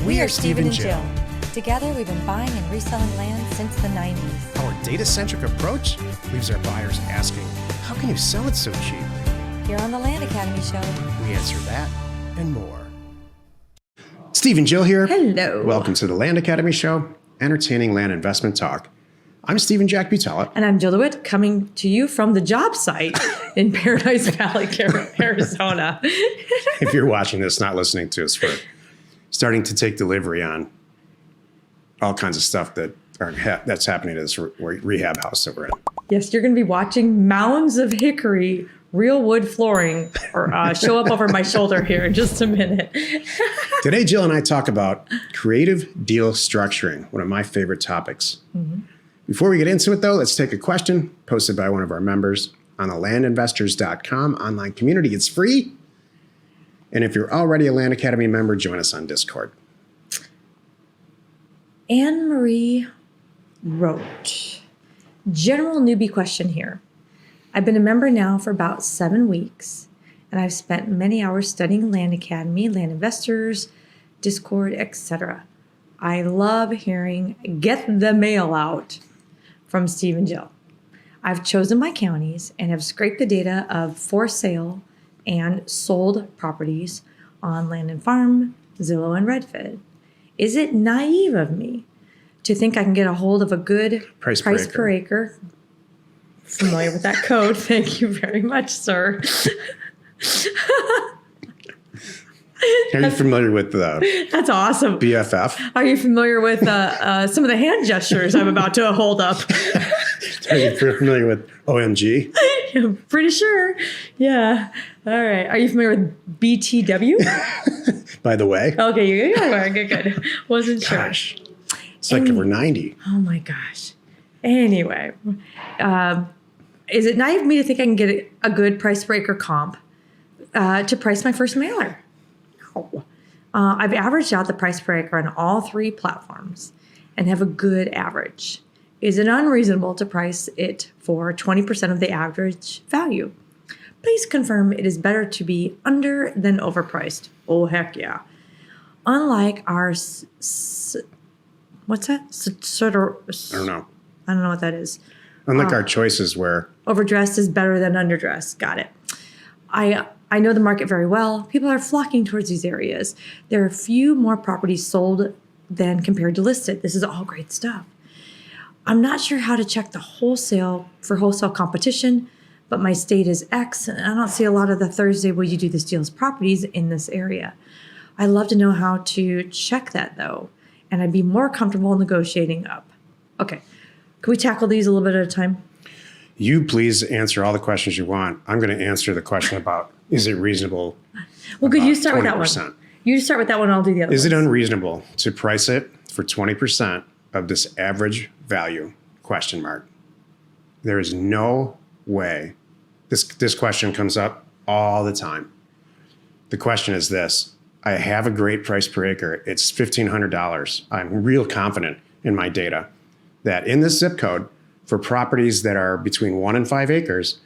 We are Steve and Jill. Together, we've been buying and reselling land since the 90s. Our data-centric approach leaves our buyers asking, how can you sell it so cheap? Here on the Land Academy Show, We answer that and more. Steve and Jill here. Hello. Welcome to the Land Academy Show, entertaining land investment talk. I'm Stephen Jack Butella. And I'm Jill DeWitt, coming to you from the job site in Paradise Valley, Arizona. If you're watching this, not listening to us, we're starting to take delivery on all kinds of stuff that's happening at this rehab house that we're in. Yes, you're going to be watching mounds of hickory, real wood flooring, or show up over my shoulder here in just a minute. Today, Jill and I talk about creative deal structuring, one of my favorite topics. Mm-hmm. Before we get into it, though, let's take a question posted by one of our members on the landinvestors.com online community. It's free. And if you're already a Land Academy member, join us on Discord. Anne Marie wrote, general newbie question here. I've been a member now for about 7 weeks, and I've spent many hours studying Land Academy, Land Investors, Discord, etc. I love hearing "get the mail out" from Steve and Jill. I've chosen my counties and have scraped the data of for sale and sold properties on Land and Farm, Zillow, and Redfin. Is it naive of me to think I can get a hold of a good price per acre? Familiar with that code. Thank you very much, sir. Are you familiar with the That's awesome. BFF? Are you familiar with some of the hand gestures I'm about to hold up? Are you familiar with OMG? I'm pretty sure. Yeah. All right. Are you familiar with BTW? By the way. Okay. Yeah. Good. Wasn't sure. Gosh. It's like we're 90. Oh my gosh. Anyway, is it naive of me to think I can get a good price per acre comp to price my first mailer? No. I've averaged out the price per acre on all 3 platforms and have a good average. Is it unreasonable to price it for 20% of the average value? Please confirm it is better to be under than overpriced. Oh, heck yeah. Unlike our, what's that? Sort of. I don't know. I don't know what that is. Unlike our choices where Overdressed is better than underdressed. Got it. I know the market very well. People are flocking towards these areas. There are few more properties sold than compared to listed. This is all great stuff. I'm not sure how to check the wholesale competition, but my state is X, and I don't see a lot of the Thursday will you do this deals properties in this area. I'd love to know how to check that though, and I'd be more comfortable negotiating up. Okay, can we tackle these a little bit at a time? you please answer all the questions you want. I'm going to answer the question about, is it reasonable? Well, good. You start with that 20%. one. You start with that one. I'll do the other. Is it ones. unreasonable to price it for 20% of this average value? Question mark. There is no way. This question comes up all the time. The question is this: I have a great price per acre. It's $1,500. I'm real confident in my data that in this zip code for properties that are between 1 and 5 acres,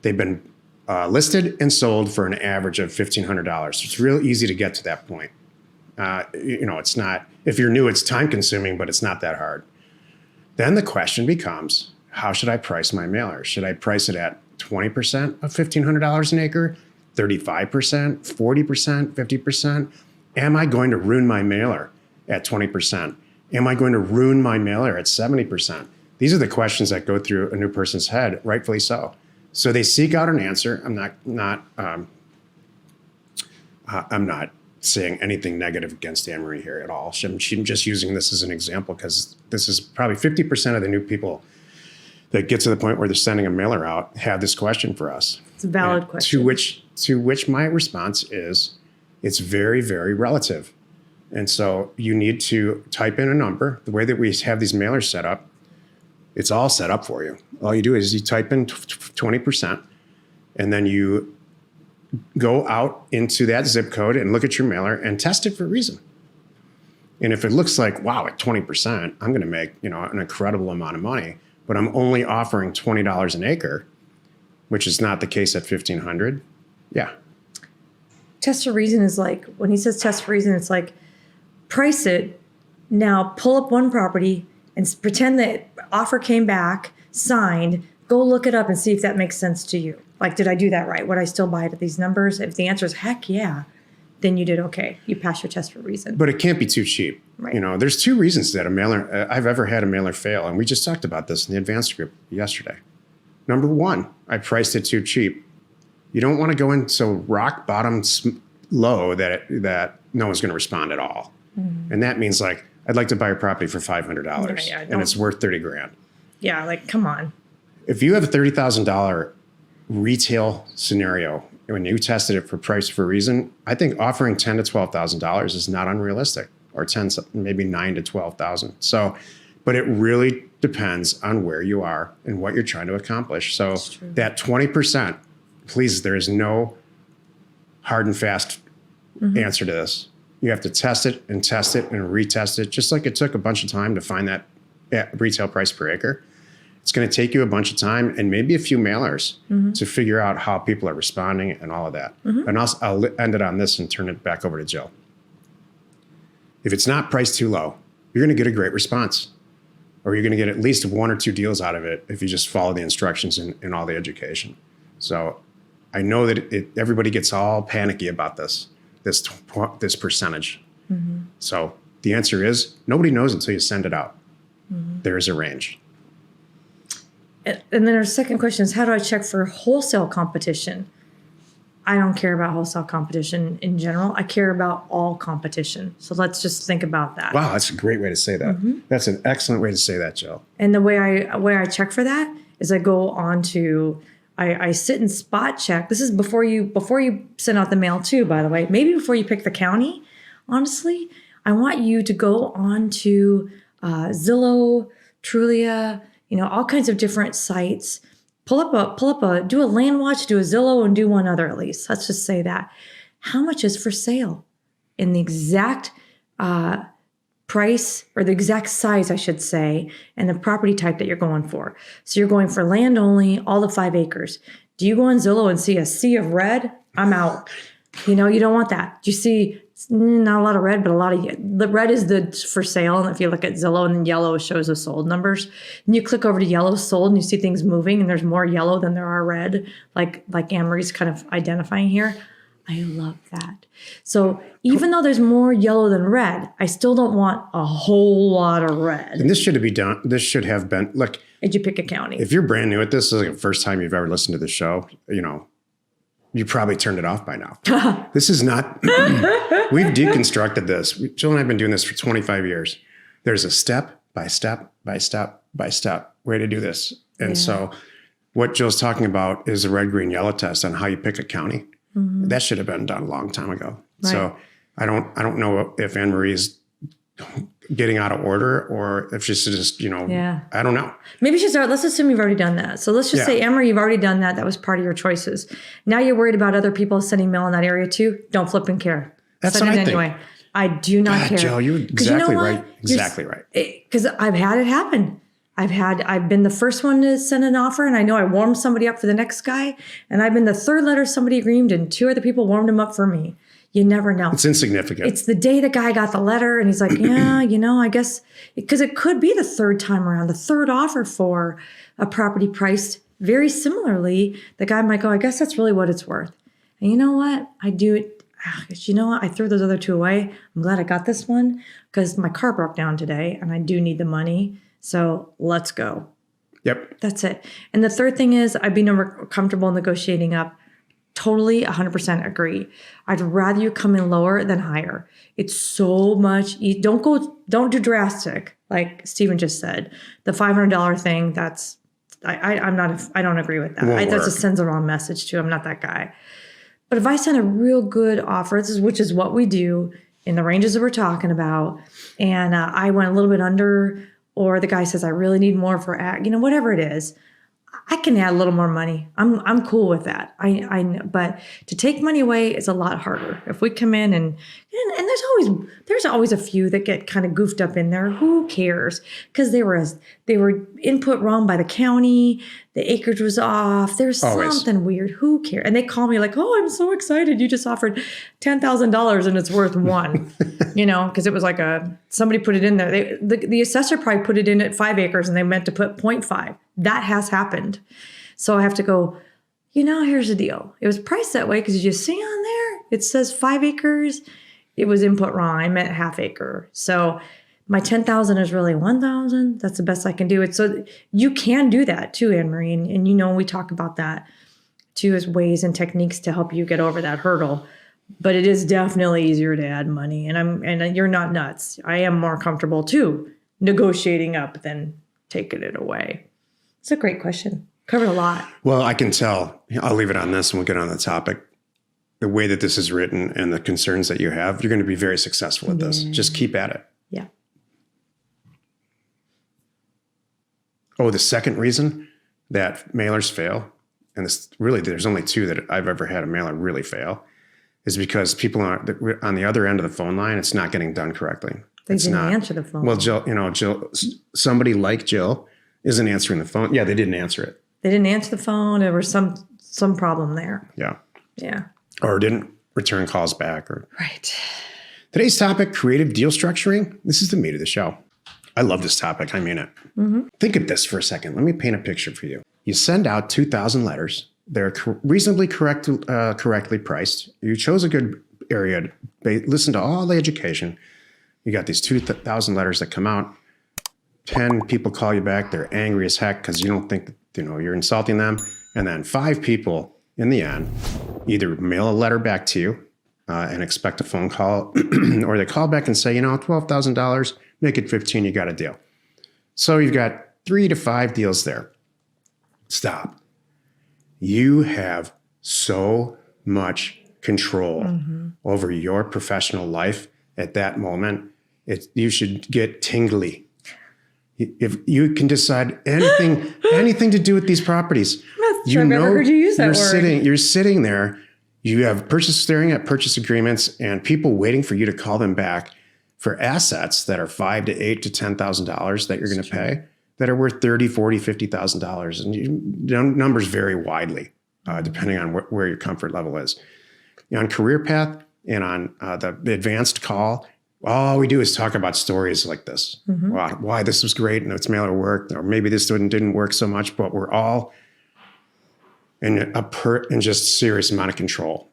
they've been listed and sold for an average of $1,500. It's real easy to get to that point. It's not, if you're new, it's time consuming, but it's not that hard. Then the question becomes, how should I price my mailer? Should I price it at 20% of $1,500 an acre, 35%, 40%, 50%? Am I going to ruin my mailer at 20%? Am I going to ruin my mailer at 70%? These are the questions that go through a new person's head, rightfully so. So they seek out an answer. I'm not saying anything negative against Anne Marie here at all. I'm just using this as an example because this is probably 50% of the new people that get to the point where they're sending a mailer out have this question for us. It's a valid question. To which my response is, it's very, very relative. And so you need to type in a number. The way that we have these mailers set up, it's all set up for you. All you do is you type in 20%, and then you go out into that zip code and look at your mailer and test it for a reason. And if it looks like, wow, at 20%, I'm going to make an incredible amount of money, but I'm only offering $20 an acre, which is not the case at $1,500. Yeah. Test for reason is like, when he says test for reason, it's like, price it, now pull up one property and pretend that offer came back, signed, go look it up and see if that makes sense to you. Like, did I do that right? Would I still buy it at these numbers? If the answer is heck yeah, then you did okay. You passed your test for a reason. But it can't be too cheap. Right. You know, there's two reasons that a mailer, I've ever had a mailer fail. And we just talked about this in the advanced group yesterday. Number one, I priced it too cheap. You don't want to go in so rock bottom low that no one's going to respond at all. Mm-hmm. And that means like, I'd like to buy a property for $500 and it's worth 30 grand. Yeah. Like, come on. If you have a $30,000 retail scenario, when you tested it for price for reason, I think offering $10,000 to $12,000 is not unrealistic, or maybe $9,000 to $12,000. So, but it really depends on where you are and what you're trying to accomplish. So that 20%, please, there is no hard and fast answer to this. You have to test it and retest it, just like it took a bunch of time to find that retail price per acre. It's going to take you a bunch of time and maybe a few mailers to figure out how people are responding and all of that. And I'll end it on this and turn it back over to Jill. If it's not priced too low, you're going to get a great response, or you're going to get at least 1 or 2 deals out of it if you just follow the instructions and all the education. So I know that everybody gets all panicky about this percentage. So the answer is nobody knows until you send it out. There is a range. And then our second question is, how do I check for wholesale competition? I don't care about wholesale competition in general. I care about all competition. So let's just think about that. Wow, that's a great way to say that. That's an excellent way to say that, Jill. And the way I check for that is I go on to, I sit and spot check. This is before you send out the mail too, by the way. Maybe before you pick the county. Honestly, I want you to go on to Zillow, Trulia, all kinds of different sites. Do a Land Watch, do a Zillow, and do one other at least. Let's just say that. How much is for sale in the exact price, or the exact size, I should say, and the property type that you're going for. So you're going for land only, all the 5 acres. Do you go on Zillow and see a sea of red? I'm out. You don't want that. Do you see not a lot of red, but the red is the for sale. And if you look at Zillow, and then yellow shows the sold numbers, and you click over to yellow sold and you see things moving and there's more yellow than there are red, like Anne-Marie's kind of identifying here. I love that. So even though there's more yellow than red, I still don't want a whole lot of red. And this should have been, look. Did you pick a county? If you're brand new at this is like the first time you've ever listened to the show, you probably turned it off by now. This is not, we've deconstructed this. Jill and I have been doing this for 25 years. There's a step by step by step by step way to do this. And so what Jill's talking about is the red, green, yellow test on how you pick a county. That should have been done a long time ago. Right. So I don't know if Anne-Marie is getting out of order, or if she's just, I don't know. Maybe let's assume you've already done that. So let's just say, Anne-Marie, you've already done that. That was part of your choices. Now you're worried about other people sending mail in that area too. Don't flip and care. That's what I think. Anyway. I do not care. Joe, you're exactly right. Exactly right. Because I've had it happen. I've been the first one to send an offer, and I know I warmed somebody up for the next guy, and I've been the third letter somebody agreed, and 2 other people warmed him up for me. You never know. It's insignificant. It's the day the guy got the letter and he's like, I guess, because it could be the third time around, the third offer for a property priced very similarly. The guy might go, I guess that's really what it's worth. And you know what? I do it. I threw those other 2 away. I'm glad I got this one because my car broke down today and I do need the money. So let's go. Yep. That's it. And the third thing is I've been comfortable negotiating up. Totally 100% agree. I'd rather you come in lower than higher. It's so much. Don't do drastic. Like Stephen just said, the $500 thing, I don't agree with that. That just sends the wrong message too. I'm not that guy. But if I send a real good offer, which is what we do in the ranges that we're talking about, and I went a little bit under, or the guy says, I really need more for, whatever it is, I can add a little more money. I'm cool with that. I know, but to take money away is a lot harder. If we come in and And there's always a few that get kind of goofed up in there. Who cares? Because they were input wrong by the county. The acreage was off. There's Always. something weird. Who cares? And they call me like, "Oh, I'm so excited! You just offered $10,000 and it's worth one." Because it was like somebody put it in there. The assessor probably put it in at 5 acres and they meant to put 0.5. That has happened. So I have to go. Here's the deal. It was priced that way because did you see on there? It says 5 acres. It was input wrong. I meant half acre. So my 10,000 is really 1,000. That's the best I can do. It. So you can do that too, Anne Marie. And we talk about that too as ways and techniques to help you get over that hurdle. But it is definitely easier to add money. And you're not nuts. I am more comfortable too negotiating up than taking it away. It's a great question. Covered a lot. Well, I can tell. I'll leave it on this and we'll get on the topic. The way that this is written and the concerns that you have, you're going to be very successful at this. Just keep at it. Yeah. Oh, the second reason that mailers fail, and there's only 2 that I've ever had a mailer really fail, is because people are on the other end of the phone line, it's not getting done correctly. They It's didn't not. answer the phone. Well, Jill, somebody like Jill isn't answering the phone. Yeah, they didn't answer it. They didn't answer the phone. There was some problem there. Yeah. Yeah. Or didn't return calls back. Or Right. Today's topic, creative deal structuring. This is the meat of the show. I love this topic. I mean it. Think of this for a second. Let me paint a picture for you. You send out 2,000 letters. They're reasonably correctly priced. You chose a good area. Listen to all the education. You got these 2,000 letters that come out. 10 people call you back. They're angry as heck because you don't think that, you're insulting them. And then 5 people in the end either mail a letter back to you and expect a phone call, or they call back and say, $12,000, make it 15, you got a deal. So you've got 3 to 5 deals there. Stop. You have so much control over your professional life at that moment. You should get tingly. If you can decide anything to do with these properties, I've never heard you use that word. You're sitting there. You have staring at purchase agreements and people waiting for you to call them back for assets that are $5,000 to $8,000 to $10,000 that you're going to pay that are worth $30,000, $40,000, $50,000, and numbers vary widely depending on where your comfort level is. On Career Path and on the advanced call, all we do is talk about stories like this. Why this was great and its mailer worked, or maybe this didn't work so much, but we're all in just serious amount of control.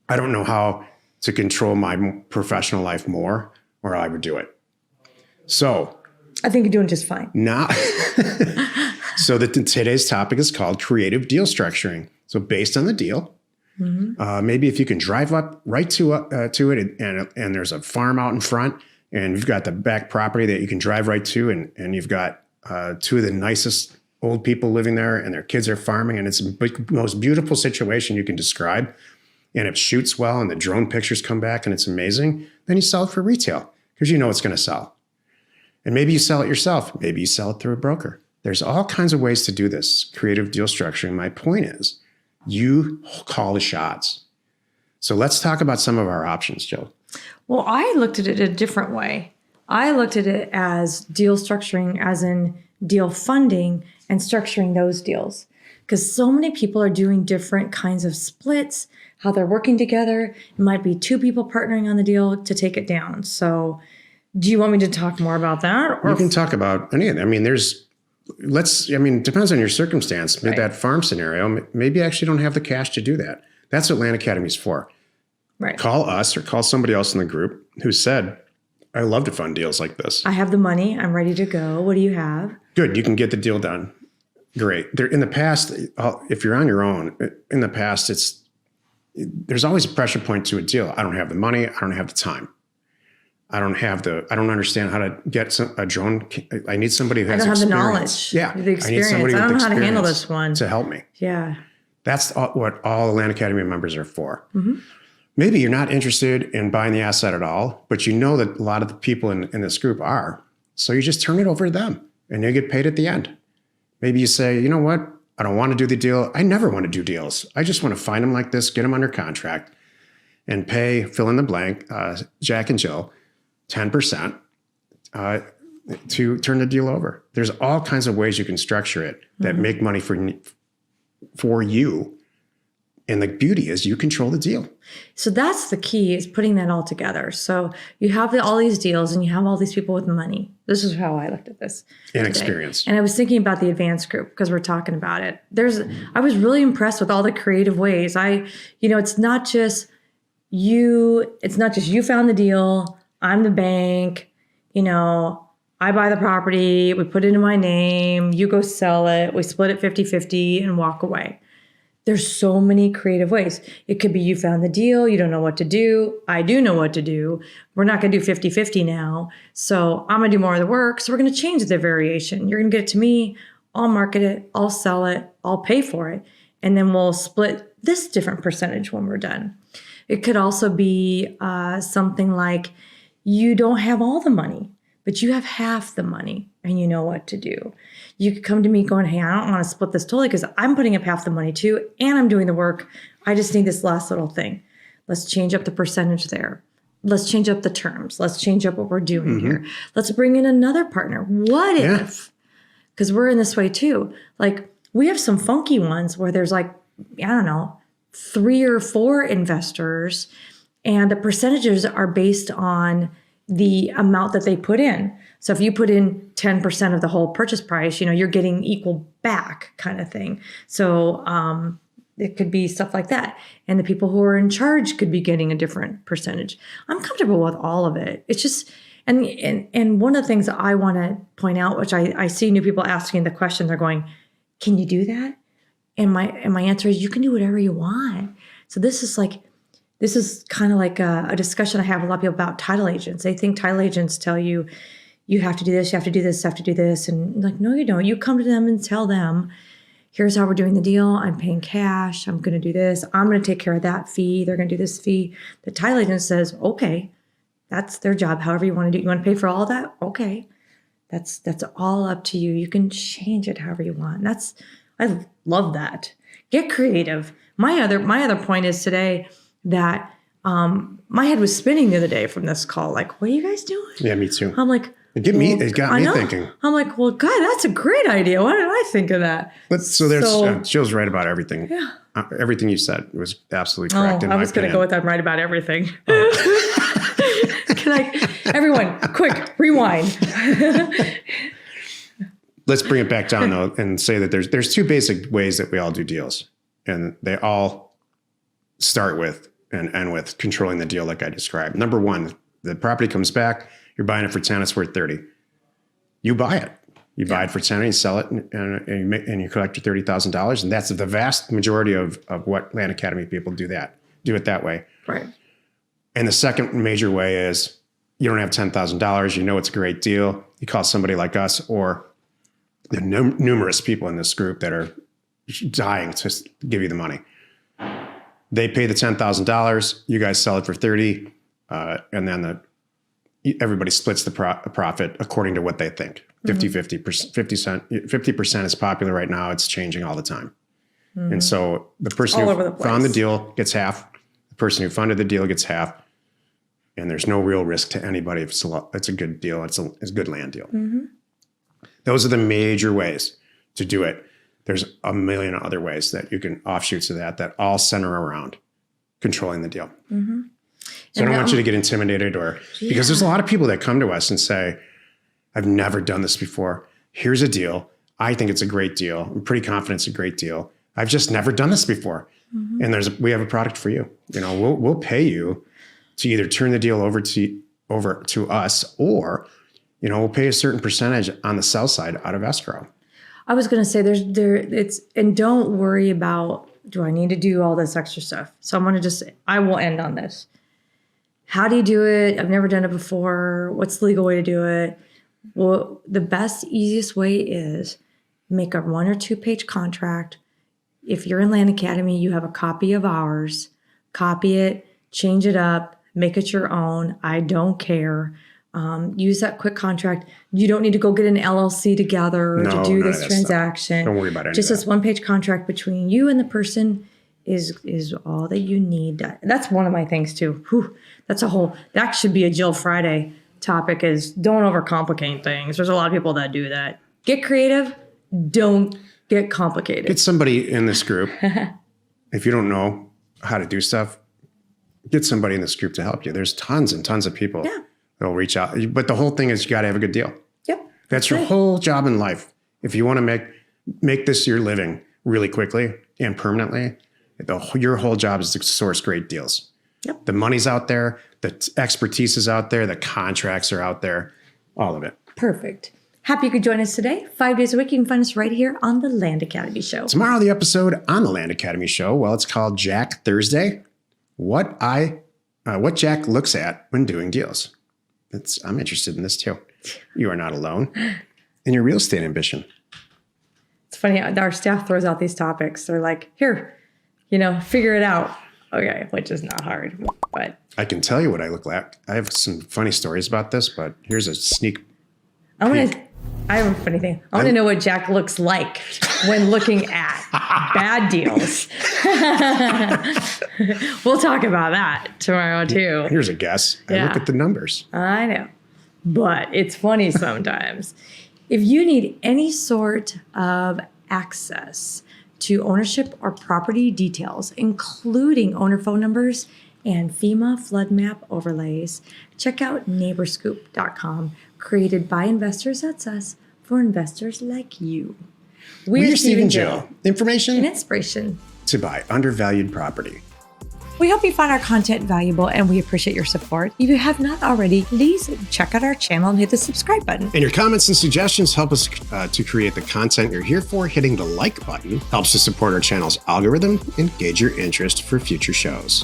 I don't know how to control my professional life more, or I would do it. So I think you're doing just fine. now, so today's topic is called creative deal structuring. So based on the deal, maybe if you can drive up right to it, and there's a farm out in front, and you've got the back property that you can drive right to, and you've got 2 of the nicest old people living there, and their kids are farming, and it's the most beautiful situation you can describe, and it shoots well, and the drone pictures come back, and it's amazing. Then you sell it for retail because you know it's going to sell. And maybe you sell it yourself. Maybe you sell it through a broker. There's all kinds of ways to do this creative deal structuring. My point is, you call the shots. So let's talk about some of our options, Jill. Well, I looked at it a different way. I looked at it as deal structuring, as in deal funding and structuring those deals. Because so many people are doing different kinds of splits, how they're working together. It might be 2 people partnering on the deal to take it down. So do you want me to talk more about that? Or You can talk about any of it. I mean, it depends on your circumstance. Right. That farm scenario, maybe you actually don't have the cash to do that. That's what Land Academy is for. right. Call us or call somebody else in the group who said, I love to fund deals like this. I have the money. I'm ready to go. What do you have? Good. You can get the deal done. Great. In the past, if you're on your own, in the past, there's always a pressure point to a deal. I don't have the money. I don't have the time. I don't understand how to get a drone. I need somebody who has I don't have the experience. knowledge. Yeah. The experience. I don't know how to handle experience this one. to help me. Yeah. That's what all the Land Academy members are for. Maybe you're not interested in buying the asset at all, but you know that a lot of the people in this group are. So you just turn it over to them and you get paid at the end. Maybe you say, you know what? I don't want to do the deal. I never want to do deals. I just want to find them like this, get them under contract, and pay fill in the blank, Jack and Jill, 10% to turn the deal over. There's all kinds of ways you can structure it that make money for you. And the beauty is you control the deal. So that's the key, is putting that all together. So you have all these deals and you have all these people with money. This is how I looked at this. And today. experience. And I was thinking about the advanced group because we're talking about it. I was really impressed with all the creative ways. It's not just you found the deal, I'm the bank, I buy the property, we put it in my name, you go sell it, we split it 50-50 and walk away. There's so many creative ways. It could be you found the deal, you don't know what to do. I do know what to do. We're not going to do 50-50 now. So I'm going to do more of the work. So we're going to change the variation. You're going to get it to me. I'll market it. I'll sell it. I'll pay for it. And then we'll split this different percentage when we're done. It could also be something like you don't have all the money, but you have half the money and you know what to do. You could come to me going, hey, I don't want to split this totally because I'm putting up half the money too, and I'm doing the work. I just need this last little thing. Let's change up the percentage there. Let's change up the terms. Let's change up what we're doing here. Let's bring in another partner. What if, because we're in this way too, like we have some funky ones where there's 3 or 4 investors and the percentages are based on the amount that they put in. So if you put in 10% of the whole purchase price, you're getting equal back kind of thing. So it could be stuff like that. And the people who are in charge could be getting a different percentage. I'm comfortable with all of it. It's just, and one of the things that I want to point out, which I see new people asking the question, they're going, can you do that? And my answer is, you can do whatever you want. So this is kind of like a discussion I have with a lot of people about title agents. They think title agents tell you, you have to do this, you have to do this, you have to do this. And like, no, you don't. You come to them and tell them, here's how we're doing the deal. I'm paying cash. I'm going to do this. I'm going to take care of that fee. They're going to do this fee. The title agent says, okay, that's their job. However you want to do it. You want to pay for all of that? Okay. That's all up to you. You can change it however you want. I love that. Get creative. My other point is today that my head was spinning the other day from this call. Like, what are you guys doing? Yeah, me too. I'm like, it got me thinking. I'm like, well, God, that's a great idea. Why didn't I think of that? Jill's right about everything. Yeah. Everything you said was absolutely correct. I was going to go with I'm right about everything. Everyone, quick, rewind. Let's bring it back down though and say that there's 2 basic ways that we all do deals, and they all start with and end with controlling the deal like I described. Number 1, the property comes back, you're buying it for 10, it's worth 30. You buy it. You buy it for 10 and you sell it and you collect your $30,000. And that's the vast majority of what Land Academy people do it that way. Right. And the second major way is you don't have $10,000. You know it's a great deal. You call somebody like us, or the numerous people in this group that are dying to give you the money. They pay the $10,000. You guys sell it for 30, and then everybody splits the profit according to what they think. 50% is popular right now. It's changing all the time. And so the person who found the deal gets half. The person who funded the deal gets half. And there's no real risk to anybody if it's a good deal. It's a good land deal. Those are the major ways to do it. There's a million other ways that you can offshoots of that all center around controlling the deal. So I don't want you to get intimidated because there's a lot of people that come to us and say, I've never done this before. Here's a deal. I think it's a great deal. I'm pretty confident it's a great deal. I've just never done this before. And we have a product for you. We'll pay you to either turn the deal over to us, or we'll pay a certain percentage on the sell side out of escrow. I was going to say and don't worry about, do I need to do all this extra stuff? So I will end on this. How do you do it? I've never done it before. What's the legal way to do it? Well, the best, easiest way is make a 1 or 2 page contract. If you're in Land Academy, you have a copy of ours. Copy it, change it up, make it your own. I don't care. Use that quick contract. You don't need to go get an LLC together to do this transaction. Don't worry about it. Just this 1 page contract between you and the person is all that you need. That's one of my things too. Whew, that should be a Jill Friday topic, is don't overcomplicate things. There's a lot of people that do that. Get creative. Don't get complicated. Get somebody in this group. If you don't know how to do stuff, get somebody in this group to help you. There's tons and tons of people that'll reach out. But the whole thing is you got to have a good deal. Yep. That's your whole job in life. If you want to make this your living really quickly and permanently, your whole job is to source great deals. Yep. The money's out there. The expertise is out there. The contracts are out there. All of it. Perfect. Happy you could join us today. 5 days a week. You can find us right here on the Land Academy Show. Tomorrow, the episode on the Land Academy Show, well, it's called Jack Thursday. What Jack looks at when doing deals. I'm interested in this too. You are not alone in your real estate ambition. It's funny, our staff throws out these topics. They're like, here, figure it out. Okay, which is not hard, but I can tell you what I look like. I have some funny stories about this, but here's a sneak. I have a funny thing. I want to know what Jack looks like when looking at bad deals. We'll talk about that tomorrow too. Here's a guess. I look at the numbers. I know, but it's funny sometimes. If you need any sort of access to ownership or property details, including owner phone numbers and FEMA flood map overlays, check out neighborscoop.com, created by investors, that's us, for investors like you. We're Steve and Jill. Information and inspiration to buy undervalued property. We hope you find our content valuable and we appreciate your support. If you have not already, please check out our channel and hit the subscribe button. And your comments and suggestions help us to create the content you're here for. Hitting the like button helps to support our channel's algorithm and gauge your interest for future shows.